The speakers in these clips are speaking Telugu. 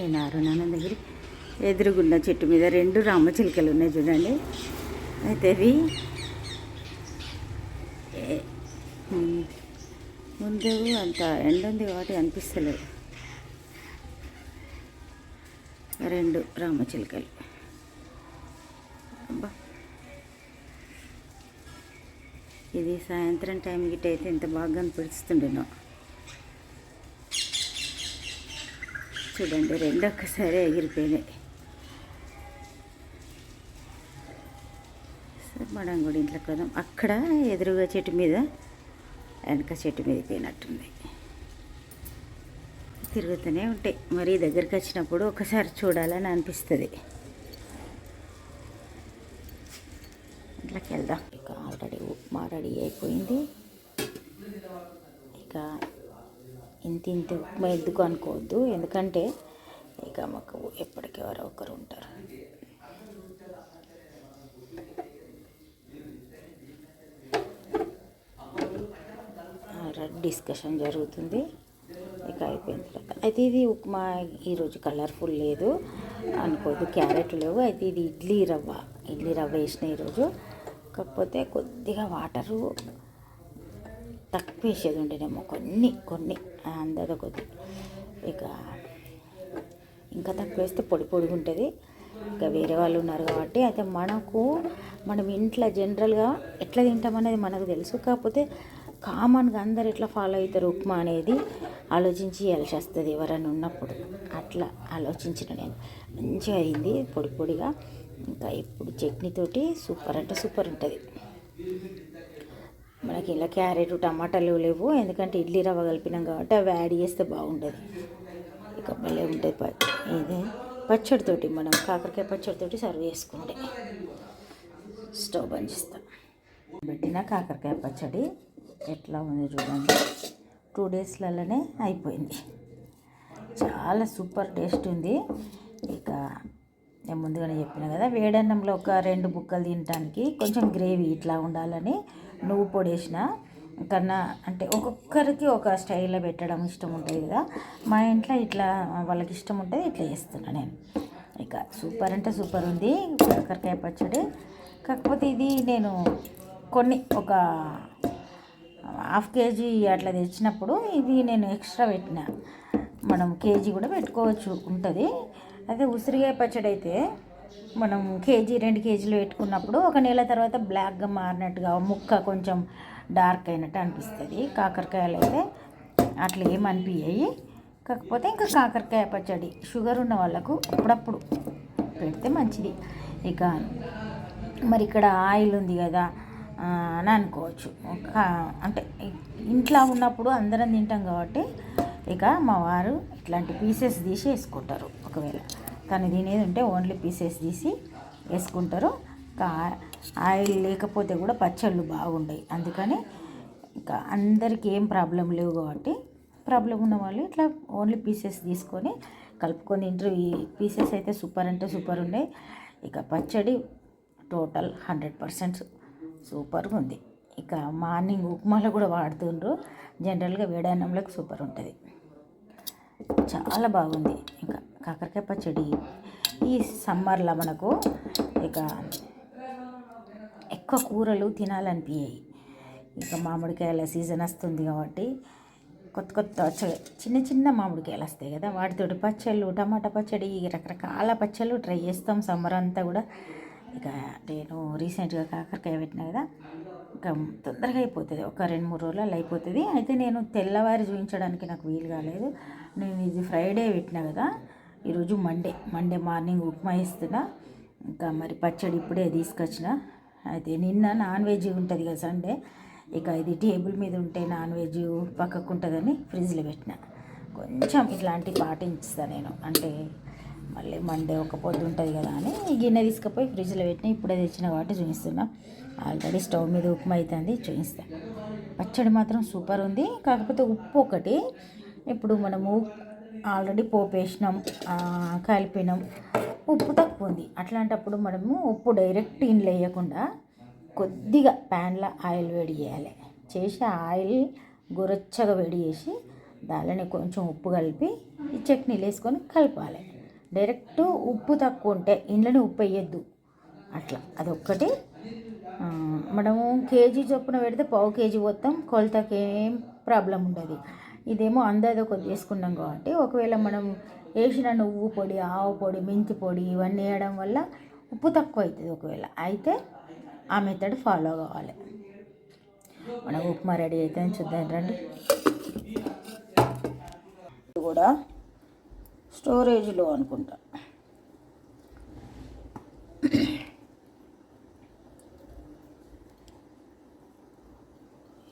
నేను అరుణానంద దగ్గర ఎదురుగున్న చెట్టు మీద 2 రామచిలుకలు ఉన్నాయి చూడండి. అయితే అవి ముందు అంత ఎండ ఉంది కాబట్టి అనిపిస్తలేదు. 2 రామచిలుకలు. అబ్బా, ఇది సాయంత్రం టైం గిట్ట అయితే ఎంత బాగా అనిపిస్తుండేనో చూడండి. 2 ఒక్కసారి ఎగిరిపోయినాయి. మనం కూడా ఇంట్లోకి వద్దాం. అక్కడ ఎదురుగా చెట్టు మీద, వెనక చెట్టు మీద పోయినట్టుంది. తిరుగుతూనే ఉంటాయి. మరి దగ్గరికి వచ్చినప్పుడు ఒకసారి చూడాలని అనిపిస్తుంది. ఇంట్లోకి వెళ్దాం. ఇక ఆల్రెడీ ఉప్మా రెడీ అయిపోయింది. ఇక ఇంత ఉప్మా ఎందుకు అనుకోవద్దు, ఎందుకంటే ఇక మాకు ఎప్పటికీ ఎవరో ఒకరు ఉంటారు. డిస్కషన్ జరుగుతుంది. ఇక అయిపోయిన తర్వాత అయితే ఇది ఉప్మా ఈరోజు కలర్ఫుల్ లేదు అనుకోదు, క్యారెట్ లేవు. అయితే ఇది ఇడ్లీ రవ్వ వేసిన ఈరోజు. కాకపోతే కొద్దిగా వాటరు తక్కువ వేసేది ఉండేనేమో, కొన్ని అందరూ కొద్ది. ఇక ఇంకా తక్కువ వేస్తే పొడిగా ఉంటుంది. ఇంకా వేరే వాళ్ళు ఉన్నారు కాబట్టి అయితే మనం ఇంట్లో జనరల్గా ఎట్లా తింటామనేది మనకు తెలుసు. కాకపోతే కామన్గా అందరు ఎట్లా ఫాలో అవుతారు ఉప్మా అనేది ఆలోచించి చేయాల్సి వస్తుంది ఎవరైనా ఉన్నప్పుడు. అట్లా ఆలోచించిన నేను. మంచిగా అయింది పొడిగా. ఇంకా ఇప్పుడు చట్నీతోటి సూపర్ అంటే సూపర్ ఉంటుంది. మనకి ఇలా క్యారెట్ టమాటాలు లేవు, ఎందుకంటే ఇడ్లీ రవ్వ కలిపినాం కాబట్టి అవి యాడ్ చేస్తే బాగుంటుంది. ఇక భలే ఉంటుంది. ఇది పచ్చడితోటి, మనం కాకరకాయ పచ్చడితోటి సర్వ్ చేసుకుంటే. స్టవ్ బంద్ చేస్తాం. పెట్టిన కాకరకాయ పచ్చడి ఎట్లా ఉంది చూడండి. 2 డేస్లలోనే అయిపోయింది. చాలా సూపర్ టేస్ట్ ఉంది. ఇక నేను ముందుగానే చెప్పిన కదా, వేడన్నంలో ఒక 2 బుక్కలు తినడానికి కొంచెం గ్రేవీ ఇట్లా ఉండాలని నువ్వు పొడి వేసిన కన్నా, అంటే ఒక్కొక్కరికి ఒక స్టైల్లో పెట్టడం ఇష్టం ఉంటుంది కదా. మా ఇంట్లో ఇట్లా వాళ్ళకి ఇష్టం ఉంటుంది, ఇట్లా చేస్తున్నా నేను. ఇక సూపర్ అంటే సూపర్ ఉంది కాకరకాయ పచ్చడి. కాకపోతే ఇది నేను ఒక 1/2 కేజీ అట్లా తెచ్చినప్పుడు ఇది నేను ఎక్స్ట్రా పెట్టిన. మనం కేజీ కూడా పెట్టుకోవచ్చు ఉంటుంది. అదే ఉసిరికాయ పచ్చడి అయితే మనం కేజీ 2 కేజీలు పెట్టుకున్నప్పుడు 1 నెల తర్వాత బ్లాక్గా మారినట్టుగా ముక్క కొంచెం డార్క్ అయినట్టు అనిపిస్తుంది. కాకరకాయలు అయితే అట్లా ఏమనిపించాయి. కాకపోతే ఇంకా కాకరకాయ పచ్చడి షుగర్ ఉన్న వాళ్ళకు అప్పుడప్పుడు పెడితే మంచిది. ఇక మరి ఇక్కడ ఆయిల్ ఉంది కదా అని అనుకోవచ్చు. అంటే ఇంట్లో ఉన్నప్పుడు అందరం తింటాం కాబట్టి ఇక మా వారు ఇట్లాంటి పీసెస్ తీసి వేసుకుంటారు. ఒకవేళ తను తినేది ఉంటే ఓన్లీ పీసెస్ తీసి వేసుకుంటారు. ఆయిల్ లేకపోతే కూడా పచ్చళ్ళు బాగుంటాయి. అందుకని ఇంకా అందరికీ ఏం ప్రాబ్లం లేవు కాబట్టి, ప్రాబ్లం ఉన్న వాళ్ళు ఇట్లా ఓన్లీ పీసెస్ తీసుకొని కలుపుకొని తింటారు. ఈ పీసెస్ అయితే సూపర్ అంటే సూపర్ ఉన్నాయి. ఇక పచ్చడి టోటల్ 100% సూపర్గా ఉంది. ఇక మార్నింగ్ ఉప్మాలో కూడా వాడుతుండ్రు. జనరల్గా వేడన్నంలోకి సూపర్ ఉంటుంది. చాలా బాగుంది. ఇంకా కాకరకాయ పచ్చడి ఈ సమ్మర్లో మనకు ఇక ఎక్కువ కూరలు తినాలనిపించాయి. ఇక మామిడికాయల సీజన్ వస్తుంది కాబట్టి కొత్త చిన్న మామిడికాయలు వస్తాయి కదా, వాటితోటి పచ్చళ్ళు, టమాటా పచ్చడి, రకరకాల పచ్చళ్ళు ట్రై చేస్తాం సమ్మర్ అంతా కూడా. ఇక నేను రీసెంట్గా కాకరకాయ పెట్టినా కదా, ఇంకా తొందరగా అయిపోతుంది. ఒక 2-3 రోజులలో అయిపోతుంది. అయితే నేను తెల్లవారి చూపించడానికి నాకు వీలు కాలేదు. నేను ఇది ఫ్రైడే పెట్టినా కదా, ఈరోజు మండే మార్నింగ్ ఉప్మా ఇస్తున్నా. ఇంకా మరి పచ్చడి ఇప్పుడే తీసుకొచ్చిన. అయితే నిన్న నాన్ వెజ్ ఉంటుంది కదా సండే, ఇక ఇది టేబుల్ మీద ఉంటే నాన్ వెజ్ పక్కకు ఉంటుందని ఫ్రిడ్జ్లో పెట్టిన. కొంచెం ఇట్లాంటివి పాటిస్తాను నేను, అంటే మళ్ళీ మండే ఒక పొద్దు ఉంటుంది కదా అని ఈ గిన్నె తీసుకుపోయి ఫ్రిడ్జ్లో పెట్టిన. ఇప్పుడే తెచ్చిన కాబట్టి చూపిస్తున్నా. ఆల్రెడీ స్టవ్ మీద ఉప్మా అవుతుంది, చూపిస్తాను. పచ్చడి మాత్రం సూపర్ ఉంది. కాకపోతే ఉప్పు ఒకటి, ఇప్పుడు మనము ఆల్రెడీ పోపు వేసినాం, కలిపినాం, ఉప్పు తక్కువ ఉంది. అట్లాంటప్పుడు మనము ఉప్పు డైరెక్ట్ ఇంట్లో వేయకుండా కొద్దిగా ప్యాన్లో ఆయిల్ వేడి చేయాలి. చేసి ఆయిల్ గోరచ్చగా వేడి చేసి దానిలోనే కొంచెం ఉప్పు కలిపి ఈ చట్నీలు వేసుకొని కలపాలి. డైరెక్ట్ ఉప్పు తక్కువ ఉంటే ఇంట్లోనే ఉప్పు వేయద్దు, అట్లా అదొక్కటి. మనము కేజీ చొప్పున పెడితే పావు కేజీ మొత్తం కొలతకి ఏం ప్రాబ్లం ఉండదు. ఇదేమో అందరిదో కొద్ది వేసుకున్నాం కాబట్టి ఒకవేళ మనం వేసిన నువ్వు పొడి, ఆవు పొడి, మెంతి పొడి ఇవన్నీ వేయడం వల్ల ఉప్పు తక్కువ అవుతుంది. ఒకవేళ అయితే ఆ మెథడ్ ఫాలో కావాలి. మనం ఉప్మా రెడీ అవుతుందని చూద్దాం రండి. ఇది కూడా స్టోరేజ్లో అనుకుంటా.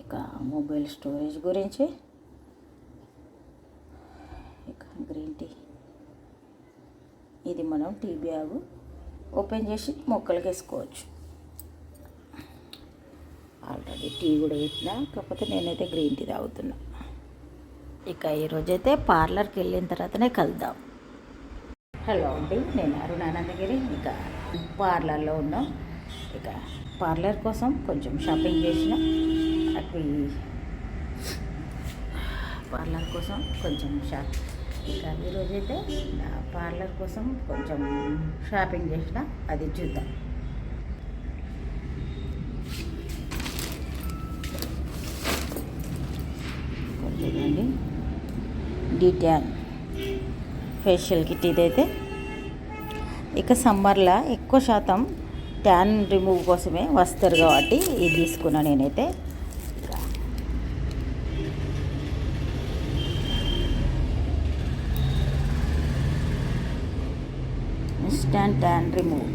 ఇక మొబైల్ స్టోరేజ్ గురించి, ఇక గ్రీన్ టీ, ఇది మనం టీ బ్యాగ్ ఓపెన్ చేసి మొక్కలకి వేసుకోవచ్చు. ఆల్రెడీ టీ కూడా పెట్టినా, కాకపోతే నేనైతే గ్రీన్ టీ తాగుతున్నా. ఇక ఈరోజైతే పార్లర్కి వెళ్ళిన తర్వాతనే కలుద్దాం. హలో అండి, నేను అరుణానందగిరి. ఇక పార్లర్లో ఉన్నాం. ఇక పార్లర్ కోసం కొంచెం షాపింగ్ చేసిన, అవి పార్లర్ కోసం కొంచెం ఇక ఈరోజైతే నా పార్లర్ కోసం కొంచెం షాపింగ్ చేసిన, అది చూద్దాం. చూడండి, డీటాన్ ఫేషియల్ కిట్ ఇదైతే. ఇక సమ్మర్లో ఎక్కువ శాతం ట్యాన్ రిమూవ్ కోసమే వస్తారు కాబట్టి ఇది తీసుకున్నా నేనైతే. Instant tan remove.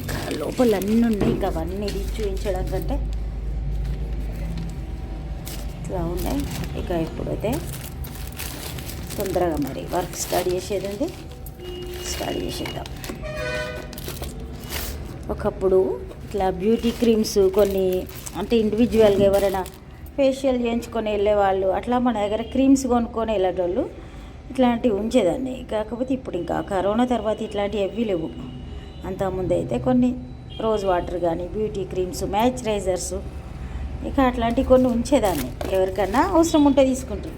ఇక లోపల అన్నీ ఉన్నాయి. ఇక అవన్నీ ఇది చూపించడం కంటే ఇట్లా ఉన్నాయి. ఇక ఇప్పుడైతే తొందరగా మరి వర్క్ స్టార్ట్ చేసేది ఉంది, స్టార్ట్ చేసేద్దాం. ఒకప్పుడు ఇట్లా బ్యూటీ క్రీమ్స్ కొన్ని అంటే ఇండివిజువల్గా ఎవరైనా ఫేషియల్ చేయించుకొని వెళ్ళేవాళ్ళు, అట్లా మన దగ్గర క్రీమ్స్ కొనుక్కొని వెళ్ళేటోళ్ళు, ఇట్లాంటివి ఉంచేదాన్ని. కాకపోతే ఇప్పుడు ఇంకా కరోనా తర్వాత ఇట్లాంటివి ఎవ్వి లేవు. అంతకుముందు అయితే కొన్ని రోజ్ వాటర్ కానీ, బ్యూటీ క్రీమ్స్, మాయిశ్చరైజర్స్, ఇక అట్లాంటివి కొన్ని ఉంచేదాన్ని, ఎవరికన్నా అవసరం ఉంటే తీసుకుంటాం.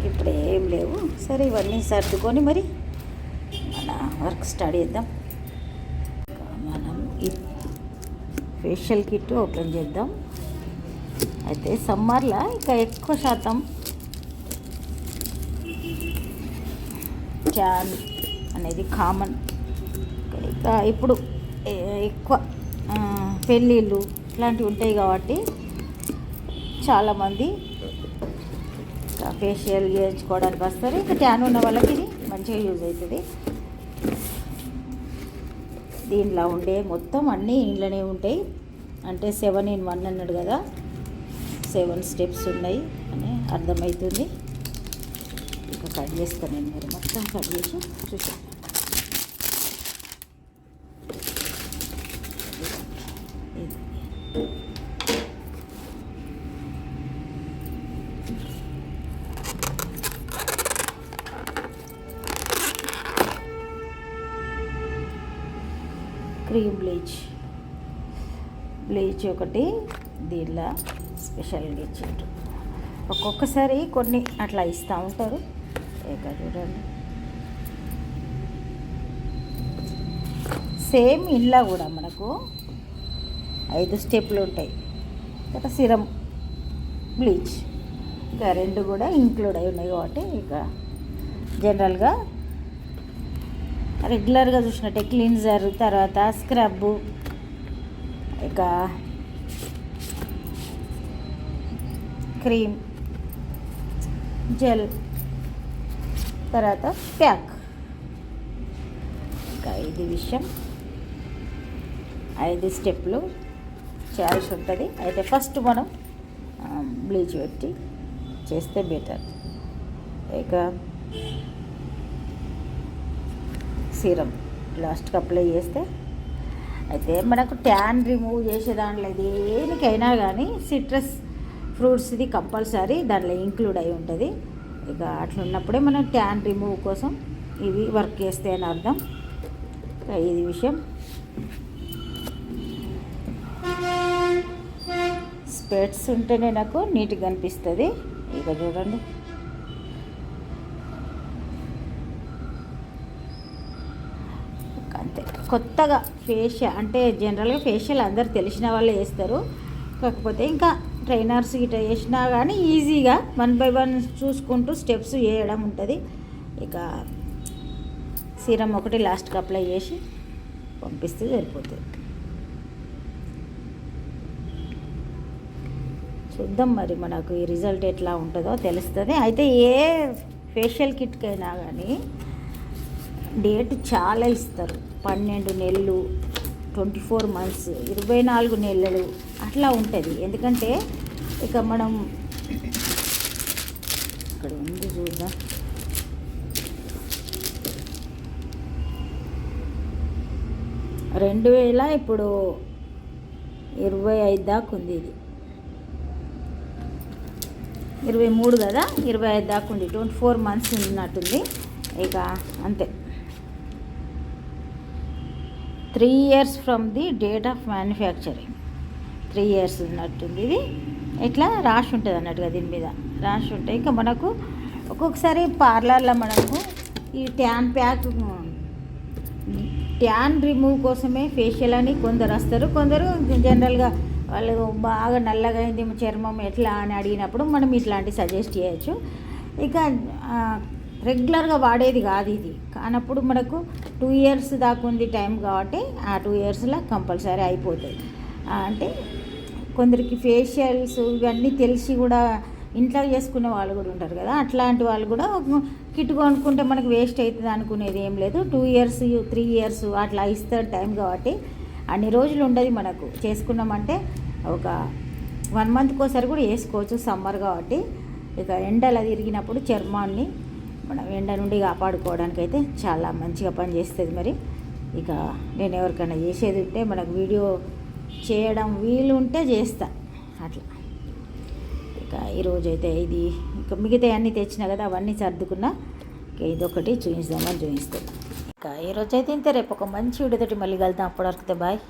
ఇప్పుడు ఏం లేవు. సరే, ఇవన్నీ సర్దుకొని మరి మన వర్క్ స్టార్ట్ చేద్దాం. మనం ఈ ఫేషియల్ కిట్ ఓపెన్ చేద్దాం. అయితే సమ్మర్లో ఇక ఎక్కువ శాతం ట్యాన్ అనేది కామన్. ఇక ఇప్పుడు ఎక్కువ పెళ్ళిళ్ళు ఇట్లాంటివి ఉంటాయి కాబట్టి చాలామంది ఫేషియల్ చేయించుకోవడానికి వస్తారు. ఇక ట్యాన్ ఉన్న వాళ్ళకి ఇది మంచిగా యూజ్ అవుతుంది. దీనిలో ఉండే మొత్తం అన్నీ ఇంట్లోనే ఉంటాయి. అంటే 7 in 1 అన్నాడు కదా, 7 steps ఉన్నాయి అని అర్థమవుతుంది. ఇక కట్ చేస్తాను నేను, మరి మొత్తం కట్ చేసి చూసాను. క్రీమ్ బ్లీచ్ ఒకటి దీనిలో స్పెషల్గా ఇచ్చారు. ఒక్కొక్కసారి కొన్ని అట్లా ఇస్తూ ఉంటారు. ఇక చూడండి, సేమ్ ఇంట్లో కూడా మనకు 5 స్టెప్లు ఉంటాయి. ఇక సిరం, బ్లీచ్, ఇక 2 కూడా ఇంక్లూడ్ అయి ఉన్నాయి కాబట్టి ఇక జనరల్గా రెగ్యులర్గా చూసినట్టే క్లీన్జర్, తర్వాత స్క్రబ్, ఇక క్రీమ్, జెల్, తర్వాత ప్యాక్. ఇంకా ఇది విషయం 5 స్టెప్లు చేయాల్సి ఉంటుంది. అయితే ఫస్ట్ మనం బ్లీచ్ పెట్టి చేస్తే బెటర్. ఇక సీరం లాస్ట్కి అప్లై చేస్తే, అయితే మనకు ట్యాన్ రిమూవ్ చేసే దాంట్లో దేనికైనా కానీ సిట్రస్ ఫ్రూట్స్ది కంపల్సరీ దాంట్లో ఇంక్లూడ్ అయి ఉంటుంది. ఇక అట్లున్నప్పుడే మనం ట్యాన్ రిమూవ్ కోసం ఇవి వర్క్ చేస్తే అని అర్థం. ఇది విషయం. స్పెట్స్ ఉంటేనే నాకు నీట్గా అనిపిస్తుంది. ఇక చూడండి, కొత్తగా ఫేషియల్ అంటే జనరల్గా ఫేషియల్ అందరు తెలిసిన వాళ్ళే చేస్తారు, కాకపోతే ఇంకా ట్రైనర్స్ ఇట్లా చేసినా కానీ ఈజీగా 1 by 1 చూసుకుంటూ స్టెప్స్ వేయడం ఉంటుంది. ఇక సీరం ఒకటి లాస్ట్కి అప్లై చేసి పంపిస్తే సరిపోతుంది. చూద్దాం మరి మనకు ఈ రిజల్ట్ ఎట్లా ఉంటుందో తెలుస్తుంది. అయితే ఏ ఫేషియల్ కిట్కైనా కానీ డేట్ చాలా ఇస్తారు. 12 నెలలు, 24 months, 24 నెలలు అట్లా ఉంటుంది. ఎందుకంటే ఇక మనం ఇక్కడ ఉంది చూద్దాం. ఇప్పుడు 25 దాకా ఉంది. ఇది 23 కదా, 25 దాకా ఉంది. 24 months ఉన్నట్టుంది. ఇక అంతే, 3 years from the date of manufacturing. 3 years ఉన్నట్టుంది. ఇది ఇట్లా రాసి ఉంటుంది అన్నట్టుగా, దీని మీద రాసి ఉంటాయి. ఇంకా మనకు ఒక్కొక్కసారి పార్లర్లో మనకు ఈ ట్యాన్ రిమూవ్ కోసమే ఫేషియల్ అని కొందరు వస్తారు. కొందరు జనరల్గా వాళ్ళు బాగా నల్లగా అయింది చర్మం ఎట్లా అని అడిగినప్పుడు మనం ఇట్లాంటివి సజెస్ట్ చేయొచ్చు. ఇక రెగ్యులర్గా వాడేది కాదు ఇది, కానప్పుడు మనకు 2 years దాకా ఉంది టైం కాబట్టి ఆ 2 yearsలో కంపల్సరీ అయిపోతుంది. అంటే కొందరికి ఫేషియల్స్ ఇవన్నీ తెలిసి కూడా ఇంట్లో చేసుకునే వాళ్ళు కూడా ఉంటారు కదా, అట్లాంటి వాళ్ళు కూడా కిట్ కొనుక్కుంటే మనకు వేస్ట్ అవుతుంది అనుకునేది ఏం లేదు. 2 years 3 years అట్లా ఇస్తాడు టైం కాబట్టి అన్ని రోజులు ఉండదు. మనకు చేసుకున్నామంటే ఒక 1 monthకి ఒకసారి కూడా వేసుకోవచ్చు, సమ్మర్ కాబట్టి. ఇక ఎండలు తిరిగినప్పుడు చర్మాన్ని మనం ఎండ నుండి కాపాడుకోవడానికి అయితే చాలా మంచిగా పనిచేస్తుంది. మరి ఇక నేను ఎవరికైనా చేసేది ఉంటే మనకు వీడియో చేయడం వీలు ఉంటే చేస్తా అట్లా. ఇక ఈరోజైతే ఇది ఇంకా మిగతా అన్నీ తెచ్చినా కదా, అవన్నీ సర్దుకున్నా. ఇక ఇదొకటి చూపిస్తాను. ఇక ఈరోజైతే ఇంతే. రేపు ఒక మంచి వీడియోతోటి మళ్ళీ కలుద్దాం. అప్పటివరకు బాయ్.